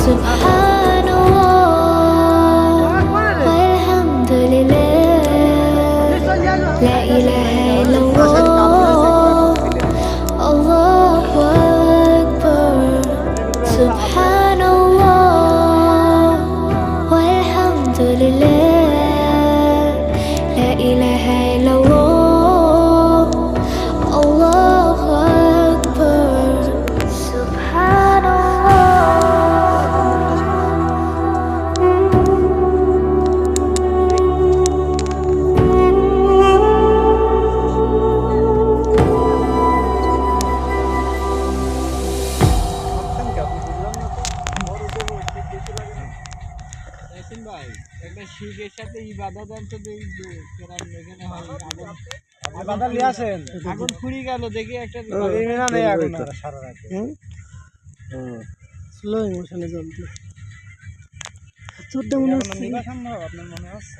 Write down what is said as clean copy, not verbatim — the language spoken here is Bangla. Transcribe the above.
Subhanallah walhamdulillah la ilaha illallah Allahu akbar Subhanallah walhamdulillah la ilaha illallah Allahu akbar ভাই একটা শিখের সাথে ইবাদত অন্তত এখানে হয় বাদা নিয়ে আসেন আগুন ফুরি গেল দেখি একটা না নেই আগুন সারা রাত স্লো ইমোশনে চলতে চোদ্দ মনে হচ্ছে সম্ভব আপনার মনে হচ্ছে